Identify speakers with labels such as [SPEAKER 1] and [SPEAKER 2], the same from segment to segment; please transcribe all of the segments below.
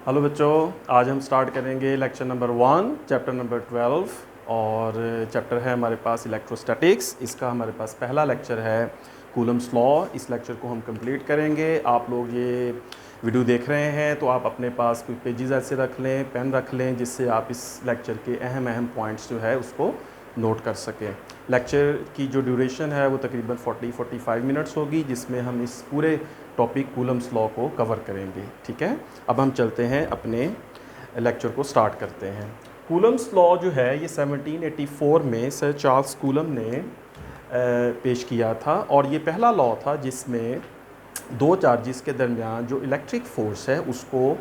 [SPEAKER 1] Hello बच्चों, आज हम स्टार्ट करेंगे लेक्चर नंबर 1 चैप्टर नंबर 12 और चैप्टर है हमारे पास इलेक्ट्रोस्टैटिक्स। इसका हमारे पास पहला लेक्चर है कूलम्स लॉ। इस लेक्चर को हम कंप्लीट करेंगे। आप लोग ये वीडियो देख रहे हैं तो आप अपने पास कोई पेजेस ऐसे रख लें, पेन रख लें, जिससे आप इस लेक्चर के अहम पॉइंट्स जो है उसको नोट कर सकें। लेक्चर की जो ड्यूरेशन है वो तकरीबन 40-45 मिनट्स होगी, जिसमें हम इस पूरे टॉपिक कूलम्स लॉ को कवर करेंगे। ठीक है, अब हम चलते हैं अपने लेक्चर को स्टार्ट करते हैं। कूलम्स लॉ जो है ये 1784 में सर चार्ल्स कूलम ने पेश किया था और ये पहला लॉ था जिसमें दो चार्जेस के दरमियान जो इलेक्ट्रिक फोर्स है उसको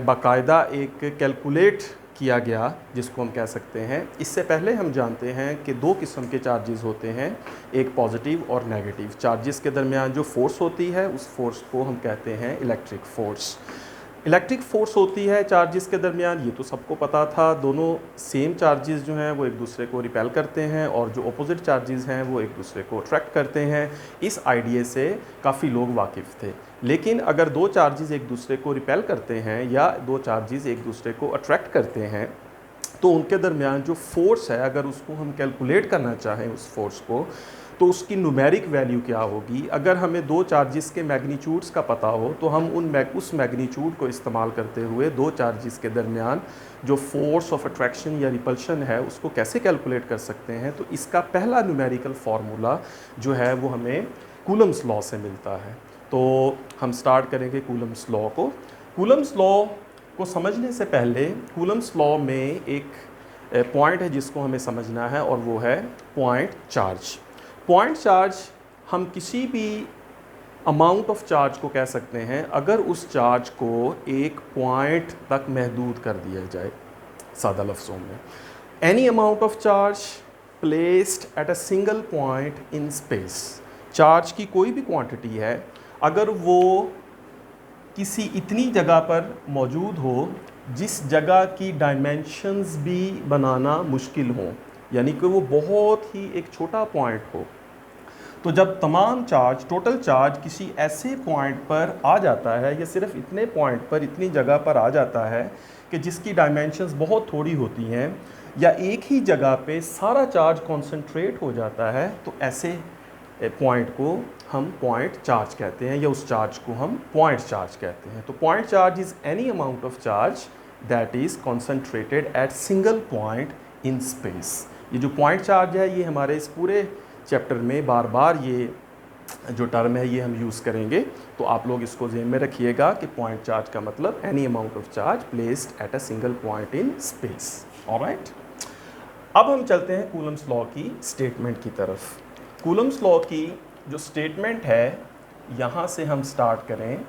[SPEAKER 1] बाकायदा एक कैलकुलेट किया गया, जिसको हम कह सकते हैं। इससे पहले हम जानते हैं कि दो किस्म के चार्जेस होते हैं, एक पॉजिटिव और नेगेटिव। चार्जेस के दरमियान जो फोर्स होती है उस फोर्स को हम कहते हैं इलेक्ट्रिक फोर्स। इलेक्ट्रिक फोर्स होती है चार्जेस के दरमियान, ये तो सबको पता था। दोनों सेम चार्जेस जो हैं वो एक दूसरे को रिपेल करते हैं और जो अपोजिट चार्जेस हैं वो एक दूसरे को अट्रैक्ट करते हैं। इस आइडिया से काफ़ी लोग वाकिफ़ थे। लेकिन अगर दो चार्जेस एक दूसरे को रिपेल करते हैं या दो चार्जेस एक दूसरे को अट्रैक्ट करते हैं तो उनके दरमियान जो फोर्स है, अगर उसको हम कैलकुलेट करना चाहें उस फोर्स को, तो उसकी न्यूमेरिक वैल्यू क्या होगी। अगर हमें दो चार्जेस के मैग्नीट्यूड्स का पता हो तो हम उस मैग्नीट्यूड को इस्तेमाल करते हुए दो चार्जेस के दरमियान जो फोर्स ऑफ अट्रैक्शन या रिपल्शन है उसको कैसे कैलकुलेट कर सकते हैं। तो इसका पहला न्यूमेरिकल फार्मूला जो है वो हमें कूलम्स लॉ से मिलता है। तो हम स्टार्ट करेंगे कूलम्स लॉ को। कूलम्स लॉ को समझने से पहले कूलम्स लॉ में एक पॉइंट है जिसको हमें समझना है और वो है पॉइंट चार्ज। पॉइंट चार्ज हम किसी भी अमाउंट ऑफ चार्ज को कह सकते हैं अगर उस चार्ज को एक पॉइंट तक महदूद कर दिया जाए। सादा लफ्ज़ों में, any amount of charge placed at a single point in space. Charge की कोई भी क्वांटिटी है, अगर वो किसी इतनी जगह पर मौजूद हो जिस जगह की डायमेंशंस भी बनाना मुश्किल हो, यानी कि वो बहुत ही एक छोटा पॉइंट हो, तो जब तमाम चार्ज, टोटल चार्ज किसी ऐसे पॉइंट पर आ जाता है या सिर्फ इतने पॉइंट पर, इतनी जगह पर आ जाता है कि जिसकी डायमेंशंस बहुत थोड़ी होती हैं या एक ही जगह पे सारा चार्ज कॉन्सेंट्रेट हो जाता है, तो ऐसे पॉइंट को हम पॉइंट चार्ज कहते हैं या उस चार्ज को हम पॉइंट चार्ज कहते हैं। तो point charge is any amount of charge that is concentrated at single point in space. ये जो पॉइंट चार्ज है ये हमारे इस पूरे चैप्टर में बार बार ये जो टर्म है ये हम यूज़ करेंगे। तो आप लोग इसको ज़हन में रखिएगा कि पॉइंट चार्ज का मतलब any amount of charge placed at a single point in space. Alright, अब हम चलते हैं कूलम्स लॉ की स्टेटमेंट की तरफ। कूलम्स लॉ की जो स्टेटमेंट है, यहाँ से हम स्टार्ट करें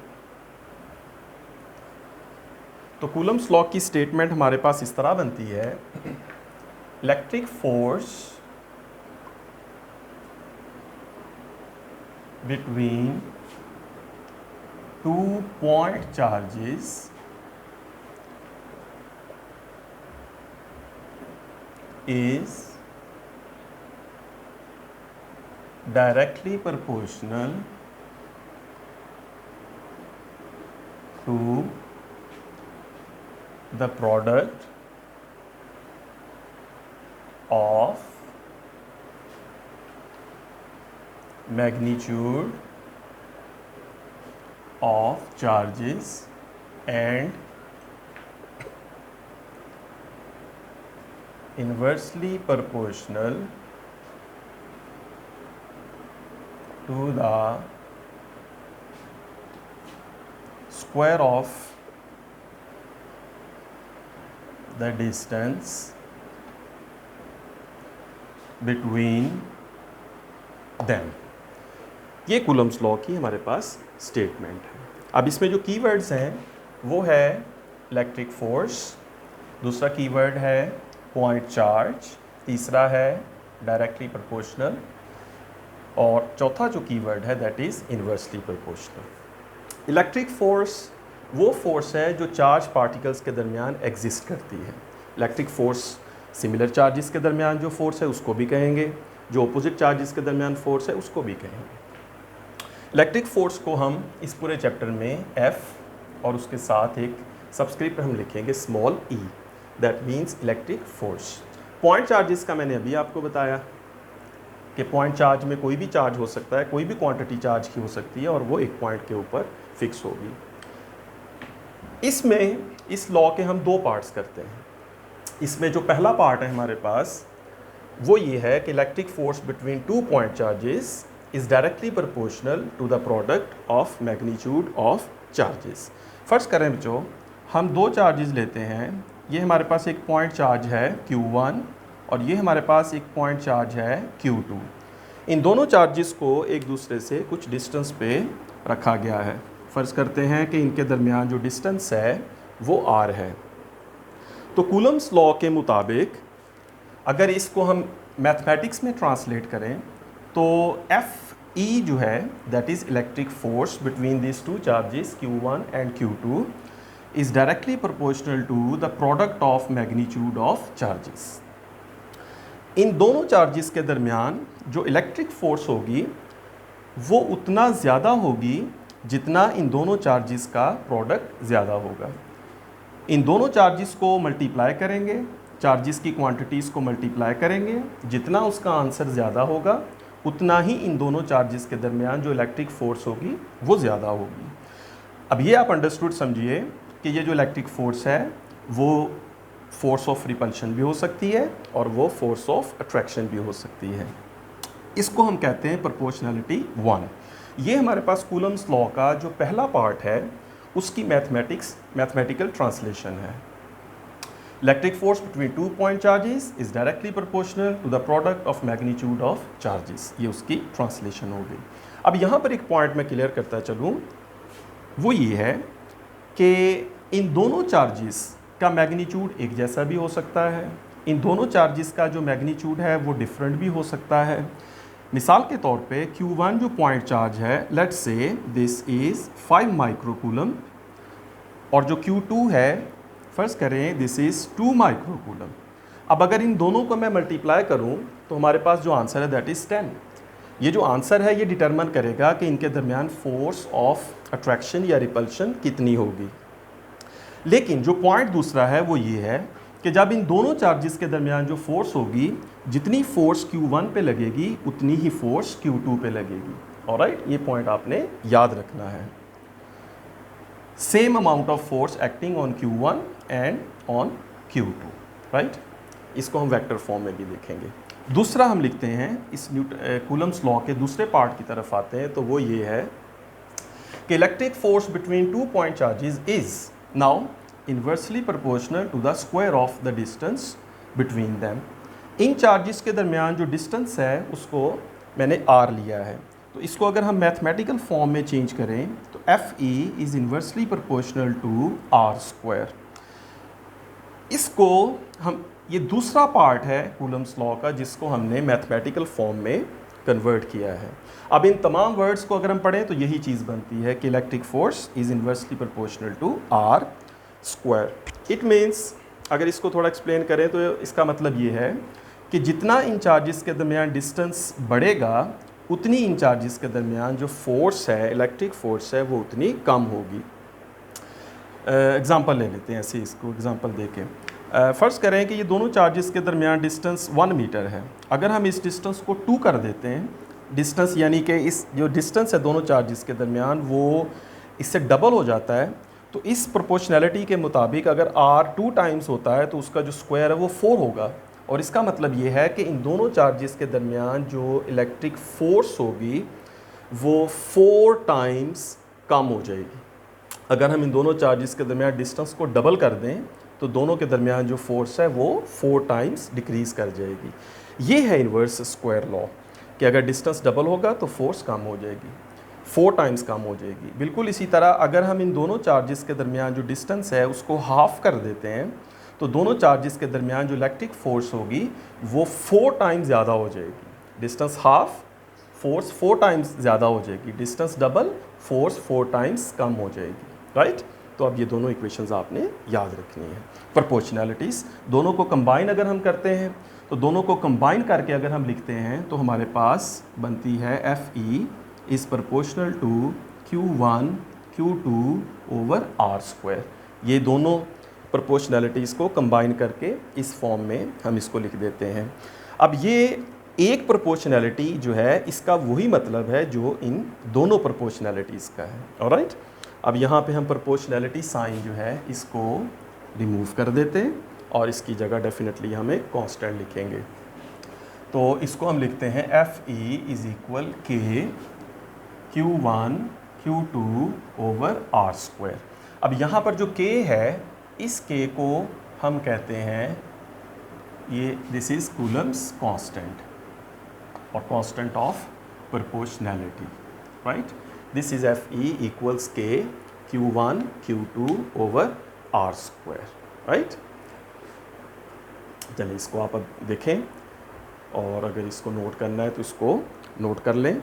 [SPEAKER 1] तो कूलम्स लॉ की स्टेटमेंट हमारे पास इस तरह बनती है। Electric force between two point charges is directly proportional to the product of magnitude of charges and inversely proportional to the square of the distance between them। ये Coulomb's law की हमारे पास statement है। अब इसमें जो कीवर्ड्स हैं वो है इलेक्ट्रिक फोर्स, दूसरा कीवर्ड है पॉइंट चार्ज, तीसरा है डायरेक्टली प्रोपोर्शनल और चौथा जो कीवर्ड है that is inversely proportional. Electric force वो फोर्स है जो चार्ज पार्टिकल्स के दरमियान एग्जिस्ट करती है। इलेक्ट्रिक फोर्स सिमिलर चार्जेस के दरमियान जो फोर्स है उसको भी कहेंगे, जो अपोजिट चार्जेस के दरमियान फोर्स है उसको भी कहेंगे। इलेक्ट्रिक फोर्स को हम इस पूरे चैप्टर में F और उसके साथ एक सबस्क्रिप्ट हम लिखेंगे small E, that means electric force. Point charges का मैंने अभी आपको बताया कि पॉइंट चार्ज में कोई भी चार्ज हो सकता है, कोई भी क्वांटिटी चार्ज की हो सकती है और वो एक पॉइंट के ऊपर फिक्स होगी। इसमें इस लॉ के हम दो पार्ट्स करते हैं। इसमें जो पहला पार्ट है हमारे पास वो ये है कि electric force between two point charges is directly proportional to the product of magnitude of charges. First करें बच्चों, हम दो चार्जेस लेते हैं। ये हमारे पास एक पॉइंट चार्ज है Q1 और ये हमारे पास एक पॉइंट चार्ज है Q2। इन दोनों चार्जेस को एक दूसरे से कुछ डिस्टेंस पे रखा गया है। फ़र्ज़ करते हैं कि इनके दरमियान जो डिस्टेंस है वो R है। तो कूलम्स लॉ के मुताबिक अगर इसको हम मैथमेटिक्स में ट्रांसलेट करें तो FE जो है that is electric force between this two charges Q1 and Q2 is directly proportional to the product of magnitude of charges. इन दोनों चार्जेस के दरमियान जो इलेक्ट्रिक फोर्स होगी वो उतना ज़्यादा होगी जितना इन दोनों चार्जेस का प्रोडक्ट ज़्यादा होगा। इन दोनों चार्जेस को मल्टीप्लाई करेंगे, चार्जेस की क्वांटिटीज़ को मल्टीप्लाई करेंगे, जितना उसका आंसर ज़्यादा होगा उतना ही इन दोनों चार्जेस के दरमियान जो इलेक्ट्रिक फोर्स होगी वो ज़्यादा होगी। अब ये आप अंडरस्टूड समझिए कि ये जो इलेक्ट्रिक फोर्स है वो फोर्स ऑफ रिपल्शन भी हो सकती है और वो फोर्स ऑफ अट्रैक्शन भी हो सकती है। इसको हम कहते हैं प्रोपोर्शनैलिटी 1। ये हमारे पास कूलम्स लॉ का जो पहला पार्ट है उसकी मैथमेटिकल ट्रांसलेशन है। Electric force between two point charges is directly proportional to the product of magnitude of charges, ये उसकी ट्रांसलेशन हो गई। अब यहाँ पर एक पॉइंट मैं क्लियर करता चलूँ, वो ये है कि इन दोनों चार्जेस का मैग्नीट्यूड एक जैसा भी हो सकता है, इन दोनों चार्जेस का जो मैग्नीट्यूड है वो डिफरेंट भी हो सकता है। मिसाल के तौर पे Q1 जो पॉइंट चार्ज है, let's say this is 5 microcoulomb और जो Q2 है फर्स्ट करें दिस इज़ 2 माइक्रोकूलम। अब अगर इन दोनों को मैं मल्टीप्लाई करूं तो हमारे पास जो आंसर है दैट इज़ 10। ये जो आंसर है ये डिटरमिन करेगा कि इनके दरमियान फोर्स ऑफ अट्रैक्शन या रिपल्शन कितनी होगी। लेकिन जो पॉइंट दूसरा है वो ये है कि जब इन दोनों चार्जेस के दरमियान जो फोर्स होगी, जितनी फोर्स Q1 पे लगेगी उतनी ही फोर्स Q2 पे लगेगी। ऑलराइट, ये पॉइंट आपने याद रखना है। Same amount of force acting on Q1 and on Q2, right. इसको हम वेक्टर फॉर्म में भी देखेंगे। दूसरा हम लिखते हैं इस कूलम्स लॉ के दूसरे पार्ट की तरफ आते हैं, तो वो ये है कि electric force between two point charges is now inversely proportional to the square of the distance between them. इन चार्जेस के दरमियान जो डिस्टेंस है उसको मैंने R लिया है, तो इसको अगर हम मैथमेटिकल फॉर्म में चेंज करें तो FE is inversely proportional to R square. इसको हम, ये दूसरा पार्ट है कूलम्स लॉ का जिसको हमने मैथमेटिकल फॉर्म में कन्वर्ट किया है। अब इन तमाम वर्ड्स को अगर हम पढ़ें तो यही चीज़ बनती है कि electric force is inversely proportional to R square. It means अगर इसको थोड़ा एक्सप्लेन करें तो इसका मतलब ये है कि जितना इन चार्जेस के दरमियान डिस्टेंस बढ़ेगा उतनी इन चार्जेस के दरमियान जो फोर्स है, इलेक्ट्रिक फोर्स है, वो उतनी कम होगी। एग्ज़ाम्पल ले लेते हैं ऐसे, इसको एग्ज़ाम्पल दे के फ़र्ज़ करें कि ये दोनों चार्जेस के दरमियान डिस्टेंस 1 मीटर है। अगर हम इस डिस्टेंस को 2 कर देते हैं, डिस्टेंस यानी कि इस जो डिस्टेंस है दोनों चार्जेस के दरमियान वो इससे डबल हो जाता है, तो इस प्रोपोर्शनैलिटी के मुताबिक अगर R 2 टाइम्स होता है तो उसका जो स्क्वायर है वो 4 होगा। और इसका मतलब ये है कि इन दोनों चार्जेस के दरमियान जो इलेक्ट्रिक फोर्स होगी वो 4 टाइम्स कम हो जाएगी। अगर हम इन दोनों चार्जेस के दरमियान डिस्टेंस को डबल कर दें तो दोनों के दरमियान जो फोर्स है वो 4 टाइम्स डिक्रीज़ कर जाएगी। ये है इन्वर्स स्क्वायर लॉ कि अगर डिस्टेंस डबल होगा तो फोर्स कम हो जाएगी, 4 टाइम्स कम हो जाएगी। बिल्कुल इसी तरह अगर हम इन दोनों चार्जेस के दरमियान जो डिस्टेंस है उसको हाफ़ कर देते हैं तो दोनों चार्जेस के दरमियान जो इलेक्ट्रिक फोर्स होगी वो 4 टाइम्स ज़्यादा हो जाएगी। डिस्टेंस हाफ, फोर्स 4 टाइम्स ज़्यादा हो जाएगी। डिस्टेंस डबल, फोर्स 4 टाइम्स कम हो जाएगी, राइट। तो अब ये दोनों इक्वेशंस आपने याद रखनी है। प्रोपोर्शनैलिटीज़ दोनों को कंबाइन अगर हम करते हैं तो दोनों को कंबाइन करके अगर हम लिखते हैं तो हमारे पास बनती है FE is proportional to Q1 Q2 over R square. ये दोनों प्रोपोर्शनैलिटीज़ को कंबाइन करके इस फॉर्म में हम इसको लिख देते हैं। अब ये एक प्रोपोर्शनैलिटी जो है इसका वही मतलब है जो इन दोनों प्रोपोर्शनैलिटीज़ का है। ऑलराइट, अब यहाँ पे हम प्रोपोर्शनैलिटी साइन जो है इसको रिमूव कर देते हैं और इसकी जगह डेफिनेटली हम एक कांस्टेंट लिखेंगे। तो इसको हम लिखते हैं FE इज़ इक्वल के Q1 Q2 over R square. अब यहाँ पर जो K है इस K को हम कहते हैं ये दिस इज़ कूलम्स कांस्टेंट और constant of proportionality, right. This is FE equals K Q1 Q2 over R square, right. चलिए इसको आप अब देखें और अगर इसको नोट करना है तो इसको नोट कर लें।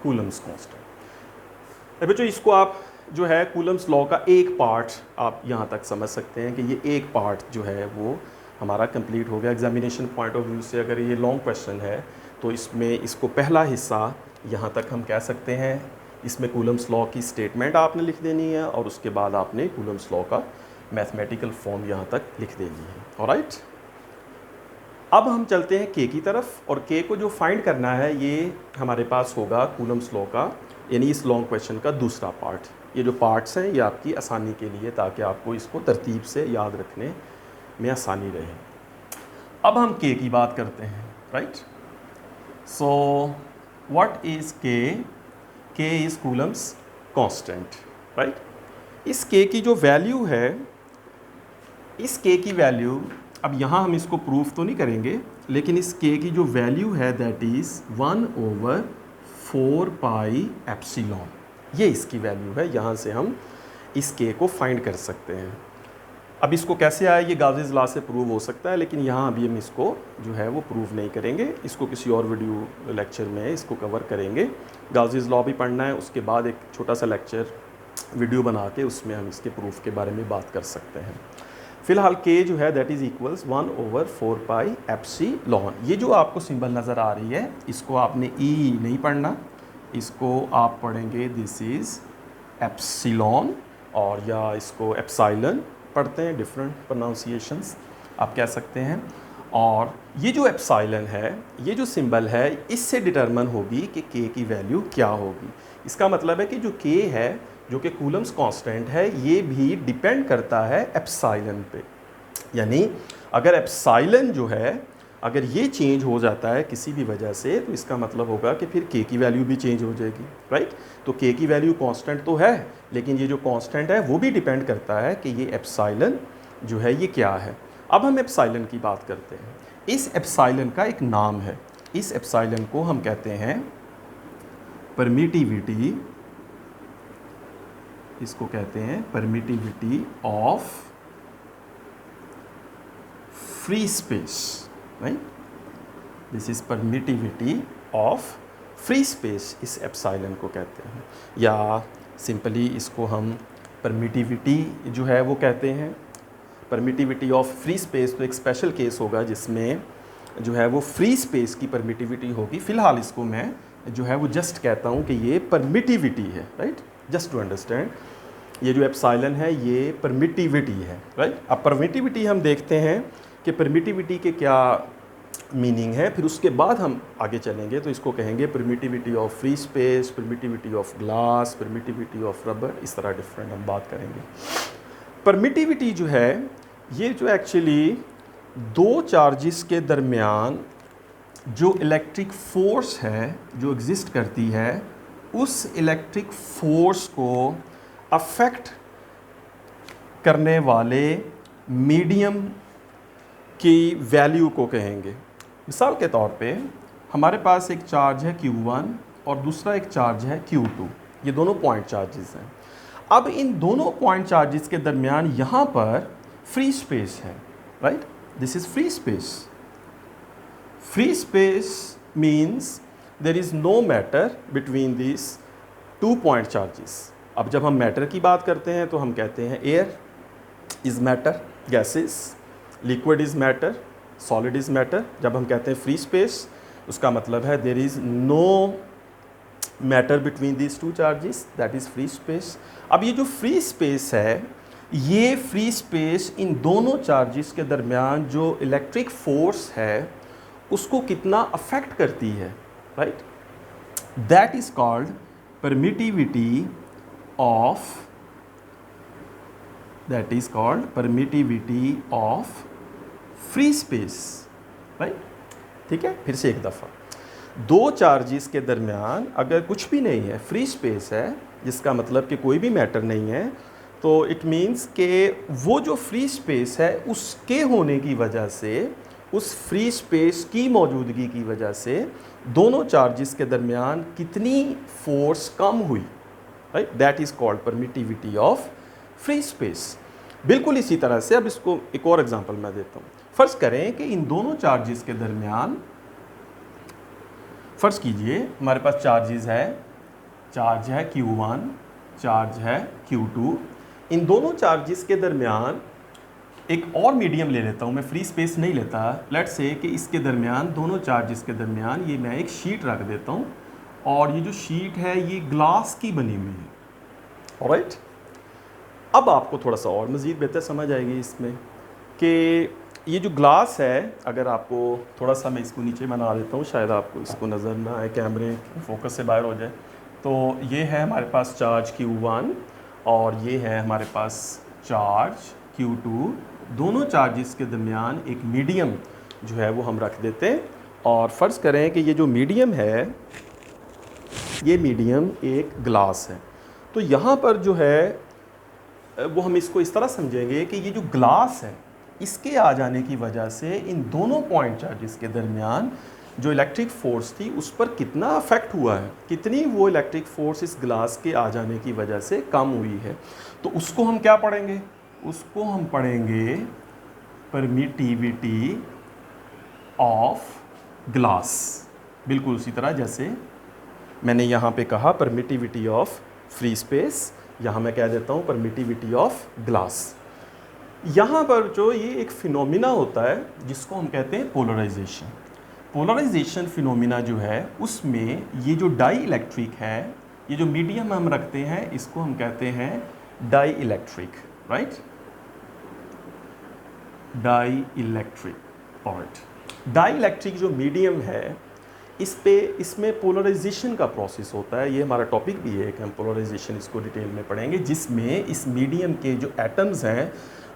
[SPEAKER 1] Coulomb's constant. अब बच्चों इसको आप जो है कूलम्स लॉ का एक पार्ट आप यहाँ तक समझ सकते हैं कि ये एक पार्ट जो है वो हमारा कंप्लीट हो गया। एग्जामिनेशन पॉइंट ऑफ व्यू से अगर ये लॉन्ग क्वेश्चन है तो इसमें इसको पहला हिस्सा यहाँ तक हम कह सकते हैं। इसमें कूलम्स लॉ की स्टेटमेंट आपने लिख देनी है और उसके बाद आपने कूलम्स लॉ का मैथमेटिकल फॉर्म यहाँ तक लिख देनी है। ऑलराइट, अब हम चलते हैं के की तरफ और के को जो फाइंड करना है ये हमारे पास होगा कूलम्स लॉ का, यानी इस लॉन्ग क्वेश्चन का दूसरा पार्ट। ये जो पार्ट्स हैं ये आपकी आसानी के लिए, ताकि आपको इसको तरतीब से याद रखने में आसानी रहे। अब हम के की बात करते हैं, राइट। सो व्हाट इज़ के? के इज़ कूलम्स कांस्टेंट, राइट। इस के की जो वैल्यू है, इस के की वैल्यू, अब यहाँ हम इसको प्रूफ तो नहीं करेंगे, लेकिन इस के की जो वैल्यू है दैट इज़ 1/4 पाई एप्सिलॉन। ये इसकी वैल्यू है। यहाँ से हम इस के को फाइंड कर सकते हैं। अब इसको कैसे आया, ये गाउसीज़ लॉ से प्रूव हो सकता है, लेकिन यहाँ अभी हम इसको जो है वो प्रूव नहीं करेंगे। इसको किसी और वीडियो लेक्चर में इसको कवर करेंगे। गाउसीज़ लॉ भी पढ़ना है, उसके बाद एक छोटा सा लेक्चर वीडियो बना के उसमें हम इसके प्रूफ के बारे में बात कर सकते हैं। फिलहाल के जो है that is equals 1/4 pi epsilon. ये जो आपको सिंबल नज़र आ रही है इसको आपने ई नहीं पढ़ना, इसको आप पढ़ेंगे दिस इज़ एप्सिलॉन, और या इसको एप्साइलन पढ़ते हैं, डिफरेंट प्रोनाउंसिएशंस आप कह सकते हैं। और ये जो एप्साइलन है, ये जो सिंबल है, इससे डिटरमिन होगी कि के की वैल्यू क्या होगी। इसका मतलब है कि जो के है, जो कि कूलम्स कांस्टेंट है, ये भी डिपेंड करता है एप्साइलन पे। यानी अगर एप्साइलन जो है, अगर ये चेंज हो जाता है किसी भी वजह से, तो इसका मतलब होगा कि फिर के की वैल्यू भी चेंज हो जाएगी, राइट। तो के की वैल्यू कांस्टेंट तो है, लेकिन ये जो कांस्टेंट है वो भी डिपेंड करता है कि ये एप्साइलन जो है ये क्या है। अब हम एप्साइलन की बात करते हैं। इस एप्साइलन का एक नाम है। इस एप्साइलन को हम कहते हैं परमिटिविटी, इसको कहते हैं permittivity of free space, right. This is permittivity of free space, इस एप्साइलन को कहते हैं, या सिंपली इसको हम परमिटिविटी जो है वो कहते हैं। परमिटिविटी ऑफ फ्री स्पेस तो एक स्पेशल केस होगा जिसमें जो है वो फ्री स्पेस की परमिटिविटी होगी। फ़िलहाल इसको मैं जो है वो जस्ट कहता हूँ कि ये परमिटिविटी है, राइट, जस्ट टू अंडरस्टैंड। ये जो एप्साइलन है ये परमिटिविटी है, राइट। अब परमिटिविटी हम देखते हैं कि परमिटिविटी के क्या मीनिंग है, फिर उसके बाद हम आगे चलेंगे तो इसको कहेंगे permittivity of free space, permittivity of glass, permittivity of rubber, इस तरह डिफरेंट हम बात करेंगे। परमिटिविटी जो है ये जो एक्चुअली दो चार्जेस के दरमियान जो इलेक्ट्रिक फोर्स है जो एग्जिस्ट करती है, उस इलेक्ट्रिक फोर्स को अफेक्ट करने वाले मीडियम की वैल्यू को कहेंगे। मिसाल के तौर पे हमारे पास एक चार्ज है Q1 और दूसरा एक चार्ज है Q2, ये दोनों पॉइंट चार्जेस हैं। अब इन दोनों पॉइंट चार्जेस के दरमियान यहाँ पर फ्री स्पेस है, right, this is free space. Free space means there is no matter between this two point charges. अब जब हम मैटर की बात करते हैं तो हम कहते हैं air is matter, gases, liquid is matter, solid is matter. जब हम कहते हैं फ्री स्पेस, उसका मतलब है there is no matter between this two charges, that is free space. अब ये जो फ्री स्पेस है, ये फ्री स्पेस इन दोनों चार्जेस के दरमियान जो इलेक्ट्रिक फोर्स है उसको कितना अफेक्ट करती है, right, that is called permittivity of, that is called permittivity of free space, right. ठीक है, फिर से एक दफ़ा, दो चार्जेस के दरमियान अगर कुछ भी नहीं है, फ्री स्पेस है, जिसका मतलब कि कोई भी मैटर नहीं है, तो इट मीन्स कि वो जो फ्री स्पेस है उसके होने की वजह से, उस फ्री स्पेस की मौजूदगी की वजह से दोनों चार्जेस के दरमियान कितनी फोर्स कम हुई, right, that is called permittivity of free space. बिल्कुल इसी तरह से अब इसको एक और एग्जांपल मैं देता हूँ। फ़र्ज़ करें कि इन दोनों चार्जेस के दरमियान, फ़र्ज़ कीजिए हमारे पास चार्जेस है, चार्ज है Q1, चार्ज है Q2, इन दोनों चार्जेस के दरमियान एक और मीडियम ले लेता हूँ मैं, फ्री स्पेस नहीं लेता, लेट्स से कि इसके दरमियान, दोनों चार्जेस के दरमियान ये मैं एक शीट रख देता हूँ और ये जो शीट है ये ग्लास की बनी हुई है, ऑलराइट। अब आपको थोड़ा सा और मज़ीद बेहतर समझ आएगी इसमें कि ये जो ग्लास है, अगर आपको थोड़ा सा मैं इसको नीचे बना देता हूँ, शायद आपको इसको नज़र ना आए, कैमरे फोकस से बाहर हो जाए, तो ये है हमारे पास चार्ज Q1 और ये है हमारे पास चार्ज Q2। दोनों चार्जेस के दरमियान एक मीडियम जो है वो हम रख देते हैं और फ़र्ज़ करें कि ये जो मीडियम है, ये मीडियम एक ग्लास है। तो यहाँ पर जो है वो हम इसको इस तरह समझेंगे कि ये जो ग्लास है, इसके आ जाने की वजह से इन दोनों पॉइंट चार्जेस के दरमियान जो इलेक्ट्रिक फोर्स थी उस पर कितना अफेक्ट हुआ है, कितनी वो इलेक्ट्रिक फोर्स इस ग्लास के आ जाने की वजह से कम हुई है। तो उसको हम क्या पढ़ेंगे, उसको हम पढ़ेंगे परमिटिविटी ऑफ ग्लास। बिल्कुल उसी तरह जैसे मैंने यहाँ पे कहा परमिटिविटी ऑफ फ्री स्पेस, यहाँ मैं कह देता हूँ परमिटिविटी ऑफ ग्लास। यहाँ पर जो ये एक फिनोमिना होता है जिसको हम कहते हैं पोलराइजेशन। पोलराइजेशन फिनोमिना जो है उसमें ये जो डाई इलेक्ट्रिक है, ये जो मीडियम हम रखते हैं इसको हम कहते हैं dielectric, right, dielectric part. Dielectric जो मीडियम है इसमें पोलराइजेशन का प्रोसेस होता है। ये हमारा टॉपिक भी है कि हम पोलराइजेशन इसको डिटेल में पढ़ेंगे, जिसमें इस मीडियम के जो एटम्स हैं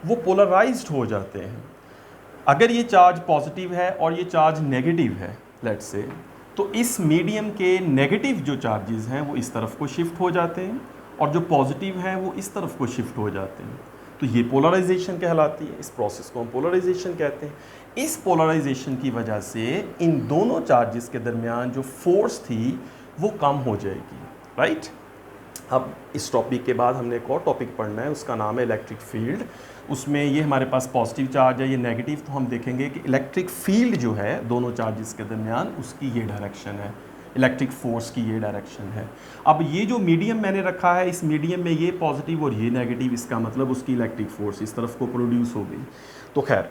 [SPEAKER 1] वो पोलराइज्ड हो जाते हैं। अगर ये चार्ज पॉजिटिव है और ये चार्ज नेगेटिव है लेट्स से, तो इस मीडियम के नेगेटिव जो चार्जेस हैं वो इस तरफ को शिफ्ट हो जाते हैं और जो पॉजिटिव हैं वो इस तरफ को शिफ्ट हो जाते हैं। तो ये पोलराइजेशन कहलाती है, इस प्रोसेस को हम पोलराइजेशन कहते हैं। इस पोलराइजेशन की वजह से इन दोनों चार्जेस के दरमियान जो फोर्स थी वो कम हो जाएगी, राइट। अब इस टॉपिक के बाद हमने एक और टॉपिक पढ़ना है, उसका नाम है इलेक्ट्रिक फील्ड। उसमें ये हमारे पास पॉजिटिव चार्ज है, ये नेगेटिव, तो हम देखेंगे कि इलेक्ट्रिक फील्ड जो है दोनों चार्जेस के दरमियान उसकी ये डायरेक्शन है, इलेक्ट्रिक फोर्स की ये डायरेक्शन है। अब ये जो मीडियम मैंने रखा है, इस मीडियम में ये पॉजिटिव और ये नेगेटिव, इसका मतलब उसकी इलेक्ट्रिक फोर्स इस तरफ को प्रोड्यूस हो गई। तो खैर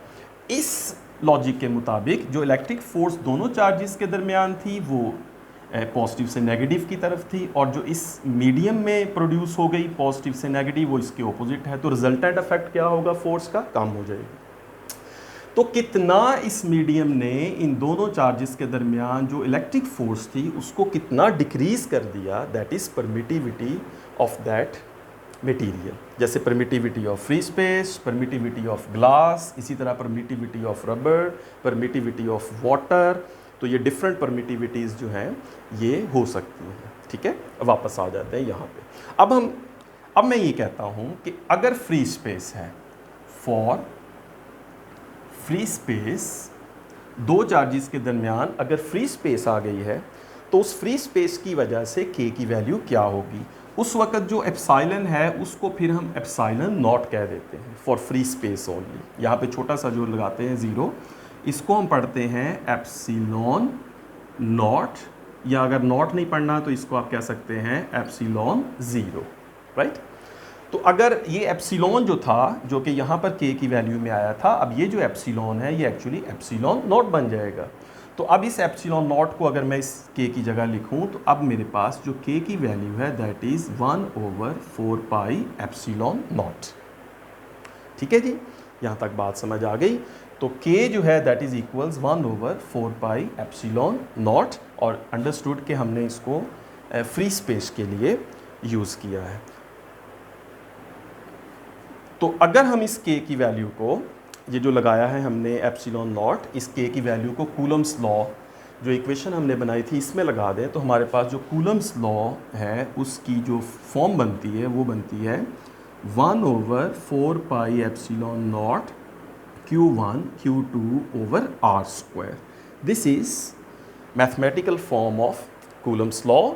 [SPEAKER 1] इस लॉजिक के मुताबिक जो इलेक्ट्रिक फोर्स दोनों चार्जेस के दरमियान थी वो पॉजिटिव से नेगेटिव की तरफ थी, और जो इस मीडियम में प्रोड्यूस हो गई पॉजिटिव से नेगेटिव वो इसके ऑपोजिट है। तो रिजल्टेंट इफेक्ट क्या होगा, फोर्स का कम हो जाएगी। तो कितना इस मीडियम ने इन दोनों चार्जेस के दरमियान जो इलेक्ट्रिक फोर्स थी उसको कितना डिक्रीज कर दिया, that is permittivity of that material. जैसे permittivity of free space, permittivity of glass, इसी तरह permittivity of rubber, permittivity of water. तो ये डिफरेंट परमिटिविटीज़ जो हैं ये हो सकती हैं, ठीक है। वापस आ जाते हैं यहाँ पे। अब मैं ये कहता हूँ कि अगर फ्री स्पेस है, फॉर फ्री स्पेस दो चार्जेस के दरमियान अगर फ्री स्पेस आ गई है तो उस फ्री स्पेस की वजह से k की वैल्यू क्या होगी। उस वक्त जो एप्सिलॉन है उसको फिर हम एप्सिलॉन नॉट कह देते हैं फॉर फ्री स्पेस ओनली। यहाँ पे छोटा सा जो लगाते हैं ज़ीरो, इसको हम पढ़ते हैं एप्सिलॉन नॉट, या अगर नॉट नहीं पढ़ना तो इसको आप कह सकते हैं एप्सिलॉन ज़ीरो, राइट। तो अगर ये एप्सिलॉन जो था जो कि यहाँ पर k की वैल्यू में आया था, अब ये जो एप्सिलॉन है ये एक्चुअली एप्सिलॉन नॉट बन जाएगा। तो अब इस एप्सिलॉन नॉट को अगर मैं इस के की जगह लिखूं तो अब मेरे पास जो के की वैल्यू है that is 1/4 pi epsilon not. ठीक है जी, यहाँ तक बात समझ आ गई। तो के जो है that is equals 1/4 pi epsilon not, और अंडरस्टूड कि हमने इसको फ्री स्पेस के लिए यूज़ किया है। तो अगर हम इस के की वैल्यू को, ये जो लगाया है हमने एप्सिलॉन नॉट, इस के की वैल्यू को कूलम्स लॉ जो इक्वेशन हमने बनाई थी इसमें लगा दें, तो हमारे पास जो कूलम्स लॉ है उसकी जो फॉर्म बनती है वो बनती है 1/4 pi epsilon not Q1 Q2 over R square. This is mathematical form of Coulomb's law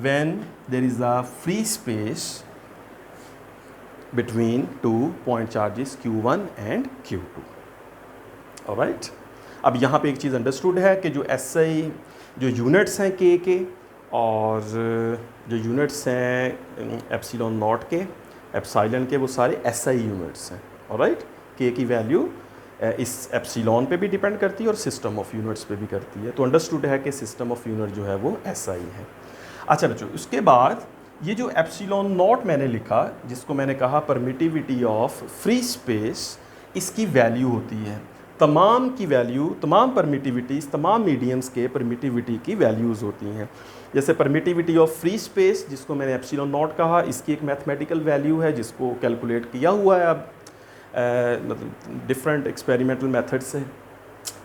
[SPEAKER 1] when there is a free space between two point charges Q1 and Q2. Alright? अब यहाँ पे एक चीज़ अंडरस्टूड है कि जो SI जो units हैं के और जो यूनिट्स हैं एप्सिलॉन नॉट के, एप्सिलॉन के, वो सारे SI यूनिट्स हैं। ऑलराइट, के की वैल्यू इस एप्सिलॉन पे भी डिपेंड करती है और सिस्टम ऑफ यूनिट्स पे भी करती है। तो अंडरस्टूड है कि सिस्टम ऑफ यूनिट जो है वो SI है। अच्छा बच्चों, उसके बाद ये जो एप्सिलॉन नॉट मैंने लिखा, जिसको मैंने कहा परमिटिविटी ऑफ फ्री स्पेस, इसकी वैल्यू होती है तमाम की वैल्यू, तमाम परमिटिविटीज़, तमाम मीडियम्स के परमिटिविटी की वैल्यूज़ होती हैं। जैसे परमिटिविटी ऑफ फ्री स्पेस जिसको मैंने एप्सिलॉन नॉट कहा, इसकी एक मैथमेटिकल वैल्यू है जिसको कैलकुलेट किया हुआ है अब मतलब डिफरेंट एक्सपेरिमेंटल मेथड से।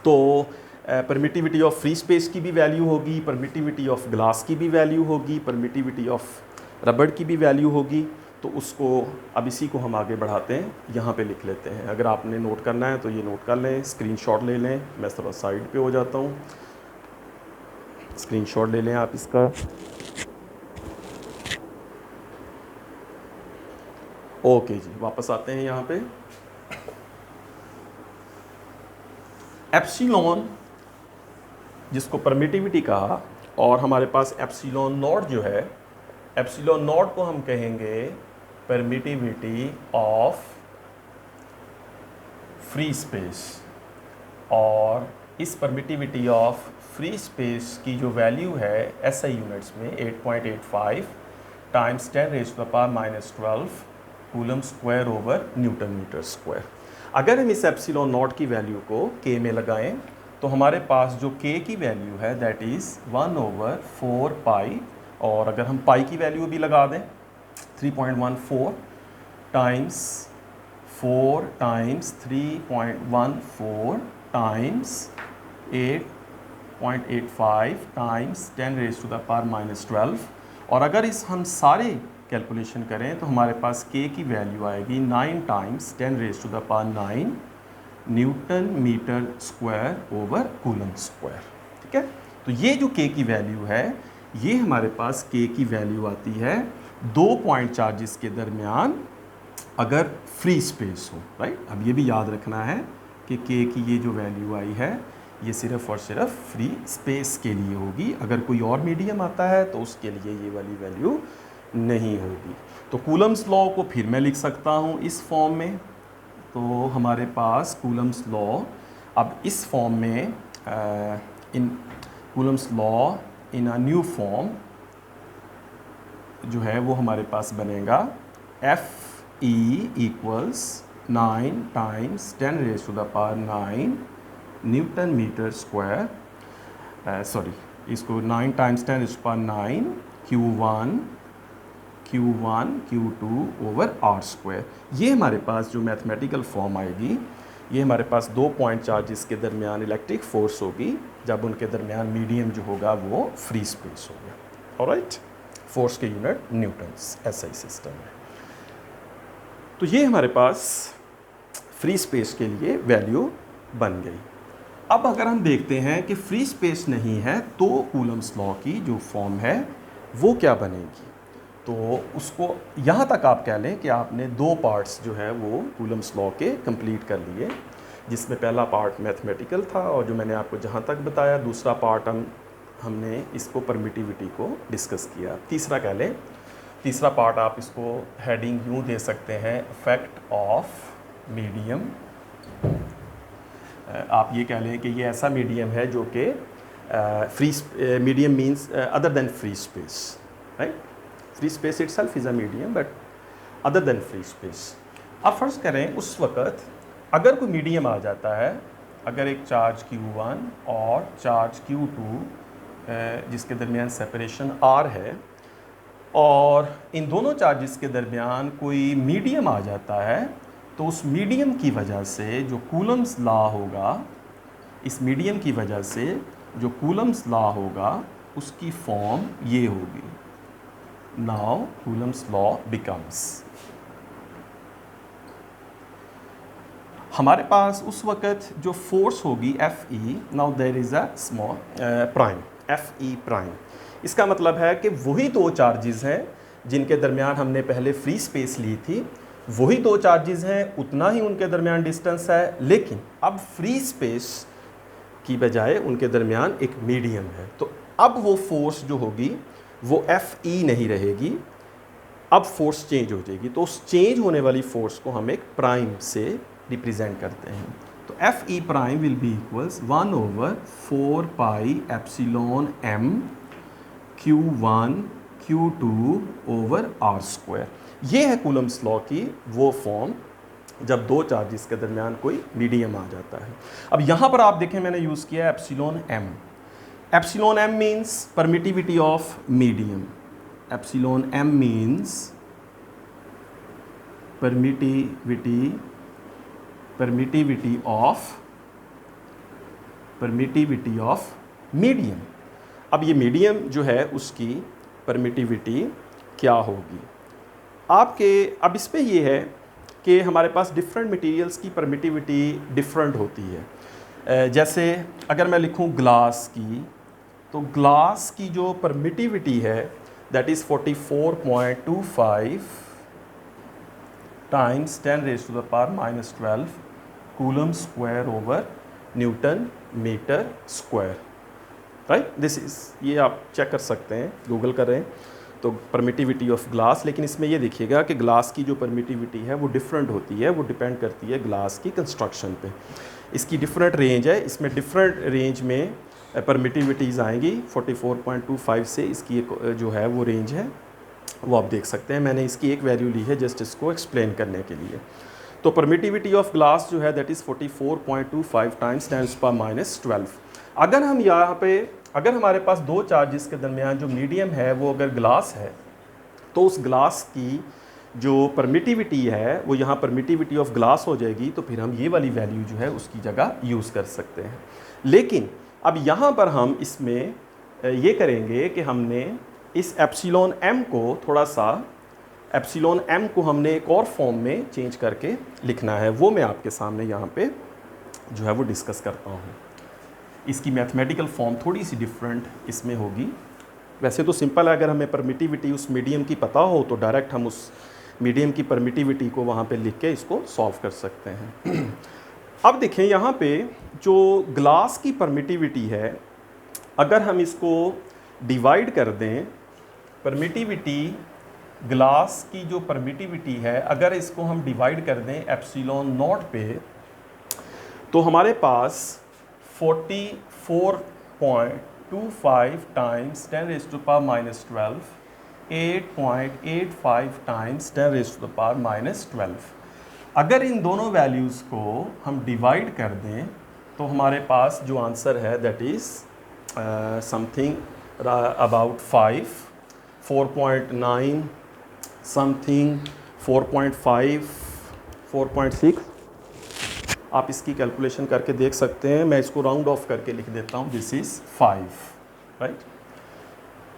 [SPEAKER 1] तो परमिटिविटी ऑफ फ्री स्पेस की भी वैल्यू होगी, परमिटिविटी ऑफ ग्लास की भी वैल्यू होगी, परमिटिविटी ऑफ रबड़ की भी वैल्यू होगी। तो उसको अब इसी को हम आगे बढ़ाते हैं, यहाँ पे लिख लेते हैं। अगर आपने नोट करना है तो ये नोट कर लें, स्क्रीनशॉट ले लें। मैं थोड़ा साइड पे हो जाता हूँ, स्क्रीनशॉट ले लें आप इसका। ओके जी, वापस आते हैं यहाँ पे। एप्सिलॉन जिसको परमिटिविटी कहा, और हमारे पास एप्सिलॉन नॉट जो है, एप्सिलॉन नॉट को हम कहेंगे परमिटिविटी ऑफ फ्री स्पेस। और इस परमिटिविटी ऑफ फ्री स्पेस की जो वैल्यू है SI यूनिट्स में 8.85 times 10⁻⁻12 coulomb square over newton metre square. अगर हम इस एप्सिलॉन नॉट की वैल्यू को के में लगाएं तो हमारे पास जो के की वैल्यू है दैट इज़ 1/4 पाई, और अगर हम पाई की वैल्यू भी लगा दें 3.14 टाइम्स 4 टाइम्स 3.14 टाइम्स 8.85 टाइम्स 10⁻⁻12, और अगर इस हम सारे कैलकुलेशन करें तो हमारे पास के की वैल्यू आएगी 9 times 10⁻9 newton metre square over coulomb square. ठीक है, तो ये जो के की वैल्यू है, ये हमारे पास के की वैल्यू आती है 2 पॉइंट चार्जेस के दरमियान अगर फ्री स्पेस हो। राइट, अब ये भी याद रखना है कि के की ये जो वैल्यू आई है ये सिर्फ और सिर्फ फ्री स्पेस के लिए होगी। अगर कोई और मीडियम आता है तो उसके लिए ये वाली वैल्यू नहीं होगी। तो कूलम्स लॉ को फिर मैं लिख सकता हूँ इस फॉर्म में। तो हमारे पास कूलम्स लॉ अब इस फॉर्म में in Coulomb's law in a new form जो है वो हमारे पास बनेगा Fe equals 9 times 10⁻9 newton metre square, sorry इसको 9 times 10⁻9 Q1 Q2 over R square. ये हमारे पास जो मैथमेटिकल फॉर्म आएगी, ये हमारे पास 2 पॉइंट चार्जेस के दरमियान इलेक्ट्रिक फोर्स होगी जब उनके दरमियान मीडियम जो होगा वो फ्री स्पेस होगा। ऑलराइट, फोर्स के यूनिट न्यूटन्स SI सिस्टम है। तो ये हमारे पास फ्री स्पेस के लिए वैल्यू बन गई। अब अगर हम देखते हैं कि फ्री स्पेस नहीं है तो कूलम्स लॉ की जो फॉर्म है वो क्या बनेगी, तो उसको यहाँ तक आप कह लें कि आपने 2 पार्ट्स जो है वो कूलम्स लॉ के कंप्लीट कर लिए, जिसमें पहला पार्ट मैथमेटिकल था और जो मैंने आपको जहाँ तक बताया, दूसरा पार्ट हमने इसको परमिटिविटी को डिस्कस किया। तीसरा कह लें, तीसरा पार्ट आप इसको हेडिंग यूँ दे सकते हैं, इफेक्ट ऑफ मीडियम। आप ये कह लें कि ये ऐसा मीडियम है जो कि medium means other than free space, right? Free space itself is a medium, but other than free space. अब फर्ज करें उस वक़्त अगर कोई मीडियम आ जाता है, अगर एक चार्ज Q1 और चार्ज Q2 जिसके दरमियान सेपरेशन R है, और इन दोनों चार्जेस के दरमियान कोई मीडियम आ जाता है, तो उस मीडियम की वजह से जो कूलम्स लॉ होगा, इस मीडियम की वजह से जो कूलम्स लॉ होगा उसकी फॉर्म ये होगी. नाउ कूलम्स लॉ बिकम्स, हमारे पास उस वक़्त जो फोर्स होगी Fe, now there is a small prime Fe prime. इसका मतलब है कि वही दो चार्जेस हैं जिनके दरमियान हमने पहले फ्री स्पेस ली थी, वही दो चार्जेस हैं, उतना ही उनके दरमियान डिस्टेंस है, लेकिन अब फ्री स्पेस की बजाय उनके दरमियान एक मीडियम है. तो अब वो फोर्स जो होगी वो Fe नहीं रहेगी, अब फोर्स चेंज हो जाएगी. तो उस चेंज होने वाली फोर्स को हम एक प्राइम से रिप्रेजेंट करते हैं. तो Fe prime will be equals 1/4 pi epsilon m Q1 Q2 over R square. ये है कूलम्स लॉ की वो फॉर्म जब दो चार्जेस के दरमियान कोई मीडियम आ जाता है. अब यहाँ पर आप देखें मैंने यूज़ किया epsilon m. Epsilon m means permittivity of medium. Epsilon m means permittivity of medium. अब ये मीडियम जो है उसकी परमिटिविटी क्या होगी आपके, अब इस पे ये है कि हमारे पास डिफरेंट मटेरियल्स की परमिटिविटी डिफरेंट होती है. जैसे अगर मैं लिखूं ग्लास की, तो ग्लास की जो परमिटिविटी है that is 44.25 times 10⁻⁻12 coulomb square over newton metre square, right. This is, ये आप चेक कर सकते हैं, गूगल करें तो परमिटिविटी ऑफ ग्लास. लेकिन इसमें ये देखिएगा कि ग्लास की जो परमिटिविटी है वो डिफरेंट होती है, वो डिपेंड करती है ग्लास की कंस्ट्रक्शन पे. इसकी डिफरेंट रेंज है, इसमें डिफरेंट रेंज में परमिटिविटीज़ आएंगी. 44.25 से इसकी एक जो है वो रेंज है, वो आप देख सकते हैं. मैंने इसकी एक वैल्यू ली है जस्ट इसको एक्सप्लेन करने के लिए. तो परमिटिविटी ऑफ ग्लास जो है दैट इज़ 44.25 टाइम्स 10⁻⁻12. अगर हम यहाँ पे, अगर हमारे पास दो चार्जेस के दरमियान जो मीडियम है वो अगर ग्लास है, तो उस ग्लास की जो परमिटिविटी है वो यहाँ परमिटिविटी ऑफ ग्लास हो जाएगी. तो फिर हम ये वाली वैल्यू जो है उसकी जगह यूज़ कर सकते हैं. लेकिन अब यहाँ पर हम इसमें ये करेंगे कि हमने इस एप्सिलॉन m को थोड़ा सा, एप्सिलॉन m को हमने एक और फॉर्म में चेंज करके लिखना है. वो मैं आपके सामने यहाँ पे जो है वो डिस्कस करता हूँ. इसकी मैथमेटिकल फॉर्म थोड़ी सी डिफरेंट इसमें होगी. वैसे तो सिंपल है, अगर हमें परमिटिविटी उस मीडियम की पता हो तो डायरेक्ट हम उस मीडियम की परमिटिविटी को वहाँ पे लिख के इसको सॉल्व कर सकते हैं. अब देखें यहाँ पे जो ग्लास की परमिटिविटी है, अगर हम इसको डिवाइड कर दें, परमिटिविटी ग्लास की जो परमिटिविटी है अगर इसको हम डिवाइड कर दें एप्सिलॉन नॉट पे, तो हमारे पास 44.25 टाइम्स 10⁻⁻12 8.85 टाइम्स 10⁻⁻12. अगर इन दोनों वैल्यूज़ को हम डिवाइड कर दें तो हमारे पास जो आंसर है that is something about 5, 4.9 something, 4.5, 4.6. आप इसकी कैलकुलेशन करके देख सकते हैं. मैं इसको राउंड ऑफ करके लिख देता हूँ, दिस इज़ 5, राइट.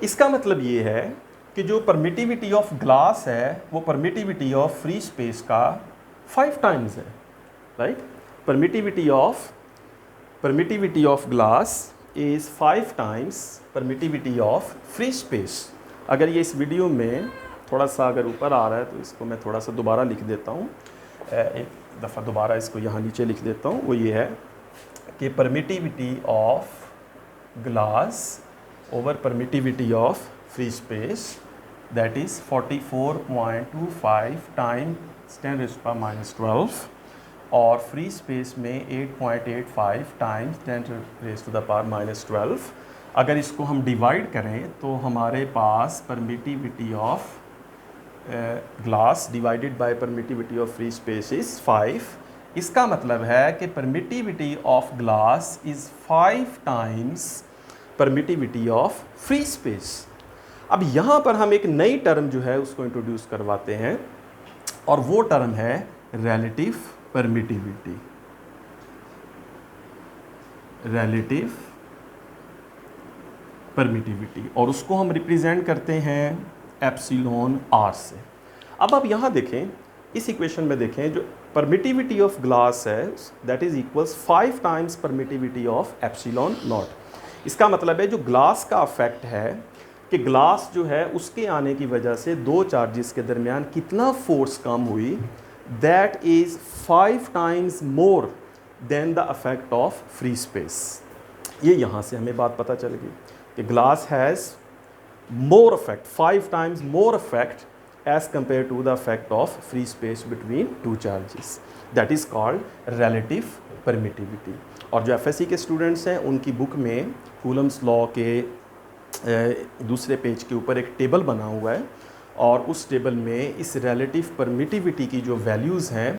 [SPEAKER 1] इसका मतलब ये है कि जो परमिटिविटी ऑफ ग्लास है वो परमिटिविटी ऑफ फ्री स्पेस का 5 टाइम्स है, right. Permittivity of glass is 5 times permittivity of free space. अगर ये इस वीडियो में थोड़ा सा अगर ऊपर आ रहा है तो इसको मैं थोड़ा सा दोबारा लिख देता हूँ, एक दफ़ा दोबारा इसको यहाँ नीचे लिख देता हूँ. वो ये है कि permittivity of glass over permittivity of free space that is 44.25 times 10⁻⁻12 और फ्री स्पेस में 8.85 टाइम्स 10⁻⁻12। अगर इसको हम डिवाइड करें तो हमारे पास permittivity of glass divided by permittivity of free space is 5। इसका मतलब है कि permittivity of glass is 5 times permittivity of free space. अब यहाँ पर हम एक नई टर्म जो है उसको इंट्रोड्यूस करवाते हैं और वो टर्म है रिलेटिव परमिटिविटी। रिलेटिव परमिटिविटी, और उसको हम रिप्रेजेंट करते हैं एप्सिलॉन आर से। अब आप यहाँ देखें, इस इक्वेशन में देखें, जो परमिटिविटी ऑफ ग्लास है that is equals 5 times permittivity of epsilon not. इसका मतलब है जो ग्लास का अफेक्ट है कि ग्लास जो है उसके आने की वजह से दो चार्जेस के दरमियान कितना फोर्स कम हुई, that is 5 times more than the affect of free space. ये यहाँ से हमें बात पता चल गई कि glass has more effect, 5 times more effect as compared to the effect of free space between two charges. That is called relative permittivity. और जो FSC के स्टूडेंट्स हैं उनकी बुक में कूलम्स लॉ के दूसरे पेज के ऊपर एक टेबल बना हुआ है और उस टेबल में इस relative permittivity की जो वैल्यूज़ हैं